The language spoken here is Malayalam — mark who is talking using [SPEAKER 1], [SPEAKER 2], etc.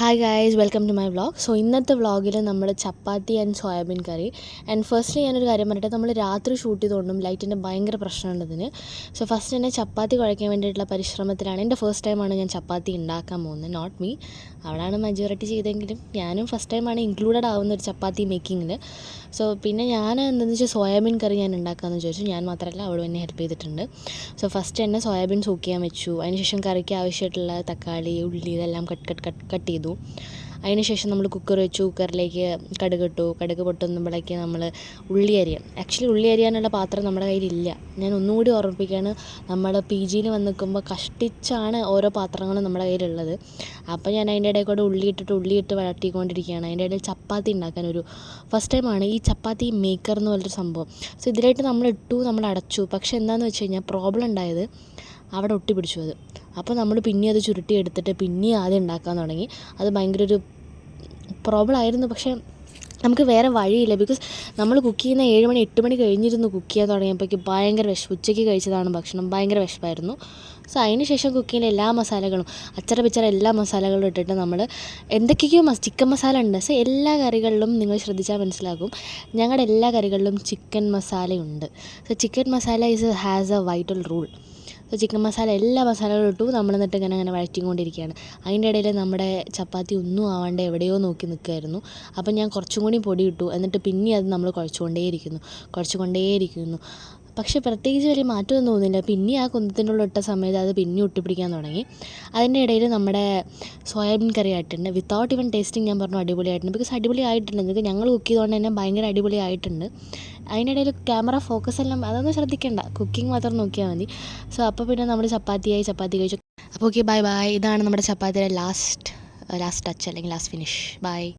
[SPEAKER 1] Hi guys, welcome to my vlog. So ഇന്നത്തെ വ്ളോഗിൽ നമ്മൾ chapati and soybean curry. And firstly ഞാനൊരു കാര്യം പറയട്ടെ, നമ്മൾ രാത്രി ഷൂട്ട് ചെയ്തുകൊണ്ടും ലൈറ്റിൻ്റെ ഭയങ്കര പ്രശ്നമുണ്ട് ഇതിന്. സോ ഫസ്റ്റ് തന്നെ ചപ്പാത്തി കുഴയ്ക്കാൻ വേണ്ടിയിട്ടുള്ള പരിശ്രമത്തിലാണ്. എൻ്റെ ഫസ്റ്റ് ടൈമാണ് ഞാൻ ചപ്പാത്തി ഉണ്ടാക്കാൻ പോകുന്നത്, നോട്ട് മീ. അവളാണ് മജോറിറ്റി ചെയ്തെങ്കിലും ഞാനും ഫസ്റ്റ് ടൈമാണ് ഇൻക്ലൂഡഡ് ആവുന്ന ഒരു ചപ്പാത്തി മേക്കിങ്ങിൽ. സോ പിന്നെ ഞാൻ എന്താണെന്ന് വെച്ചാൽ സോയാബീൻ കറി ഞാൻ ഉണ്ടാക്കാമെന്ന് വിചാരിച്ചു. ഞാൻ മാത്രമല്ല, അവളും എന്നെ ഹെൽപ്പ് ചെയ്തിട്ടുണ്ട്. സോ ഫസ്റ്റ് തന്നെ സോയാബീൻ സൂക്ക് ചെയ്യാൻ വെച്ചു. അതിനുശേഷം കറിക്ക് ആവശ്യമായിട്ടുള്ള തക്കാളി, ഉള്ളി ഇതെല്ലാം കട്ട് ചെയ്തു. അതിനുശേഷം നമ്മൾ കുക്കർ വെച്ചു. കുക്കറിലേക്ക് കടുക് പൊട്ടുമ്പോഴേക്ക് നമ്മൾ ഉള്ളി അരിയാം. ആക്ച്വലി ഉള്ളി അരിയാനുള്ള പാത്രം നമ്മുടെ കയ്യിലില്ല. ഞാൻ ഒന്നും കൂടി ഓർമ്മിപ്പിക്കുകയാണ്, നമ്മൾ PGയിൽ വന്ന് നിൽക്കുമ്പോൾ കഷ്ടിച്ചാണ് ഓരോ പാത്രങ്ങളും നമ്മുടെ കയ്യിലുള്ളത്. അപ്പോൾ ഞാൻ അതിൻ്റെ ഇടയിൽ കൂടെ ഉള്ളിയിട്ട് വഴറ്റിക്കൊണ്ടിരിക്കുകയാണ്. അതിൻ്റെ ഇടയിൽ ചപ്പാത്തി ഉണ്ടാക്കാൻ ഒരു ഫസ്റ്റ് ടൈമാണ് ഈ ചപ്പാത്തി മേക്കർ എന്ന് പറഞ്ഞൊരു സംഭവം. സോ ഇതിലായിട്ട് നമ്മൾ അടച്ചു. പക്ഷേ എന്താണെന്ന് വെച്ച് കഴിഞ്ഞാൽ പ്രോബ്ലം ഉണ്ടായത്, അവിടെ ഒട്ടി പിടിച്ചു അത്. അപ്പോൾ നമ്മൾ പിന്നെ അത് ചുരുട്ടി എടുത്തിട്ട് പിന്നെ ആദ്യം ഉണ്ടാക്കാൻ തുടങ്ങി. അത് ഭയങ്കര ഒരു പ്രോബ്ലം ആയിരുന്നു. പക്ഷേ നമുക്ക് വേറെ വഴിയില്ല. ബിക്കോസ് നമ്മൾ കുക്ക് ചെയ്യുന്ന 7 മണി 8 മണി കഴിഞ്ഞിരുന്നു കുക്ക് ചെയ്യാൻ തുടങ്ങിയപ്പോഴേക്ക് ഭയങ്കര വിശപ്പ്. ഉച്ചയ്ക്ക് കഴിച്ചതാണ് ഭക്ഷണം, ഭയങ്കര വിശപ്പായിരുന്നു. സോ അതിന് ശേഷം കുക്കിങ്ങിൻ്റെ എല്ലാ മസാലകളും അച്ചറ എല്ലാ മസാലകളും ഇട്ടിട്ട് നമ്മൾ എന്തൊക്കെയോ ചിക്കൻ മസാല ഉണ്ട്. സോ എല്ലാ കറികളിലും നിങ്ങൾ ശ്രദ്ധിച്ചാൽ മനസ്സിലാകും, ഞങ്ങളുടെ എല്ലാ കറികളിലും ചിക്കൻ മസാലയുണ്ട്. So chicken masala has a vital rule. So chicken masala എല്ലാ മസാലകളും ഇട്ടു. നമ്മൾ എന്നിട്ട് ഇങ്ങനെ വഴറ്റിക്കൊണ്ടിരിക്കുകയാണ്. അതിൻ്റെ ഇടയിൽ നമ്മുടെ ചപ്പാത്തി ഒന്നും ആവാണ്ട് എവിടെയോ നോക്കി നിൽക്കുമായിരുന്നു. അപ്പം ഞാൻ കുറച്ചും കൂടി പൊടി ഇട്ടു. എന്നിട്ട് പിന്നെ അത് നമ്മൾ കുഴച്ചുകൊണ്ടേയിരിക്കുന്നു. പക്ഷേ പ്രത്യേകിച്ച് വലിയ മാറ്റമൊന്നും തോന്നുന്നില്ല. പിന്നെ ആ കുന്തത്തിൻ്റെ ഉള്ളിൽ ഇട്ട സമയത്ത് അത് പിന്നെ ഒട്ടിപ്പിടിക്കാൻ തുടങ്ങി. അതിൻ്റെ ഇടയിൽ നമ്മുടെ സോയാബീൻ കറി ആയിട്ടുണ്ട്. വിത്തൗട്ട് ഈവൻ ടേസ്റ്റിംഗ് ഞാൻ പറഞ്ഞു അടിപൊളിയായിട്ടുണ്ട്. ബിക്കോസ് അടിപൊളിയായിട്ടുണ്ട്. നിങ്ങൾക്ക് ഞങ്ങൾ കുക്ക് ചെയ്തുകൊണ്ട് തന്നെ ഭയങ്കര അടിപൊളിയായിട്ടുണ്ട്. അതിനിടയിൽ ക്യാമറ ഫോക്കസ് എല്ലാം അതൊന്നും ശ്രദ്ധിക്കേണ്ട, കുക്കിംഗ് മാത്രം നോക്കിയാൽ മതി. സോ അപ്പോൾ പിന്നെ നമ്മൾ ചപ്പാത്തി കഴിച്ചു. അപ്പോൾ ഓക്കെ, ബൈ. ഇതാണ് നമ്മുടെ ചപ്പാത്തിയുടെ ലാസ്റ്റ് ടച്ച് അല്ലെങ്കിൽ ലാസ്റ്റ് ഫിനിഷ്. ബൈ.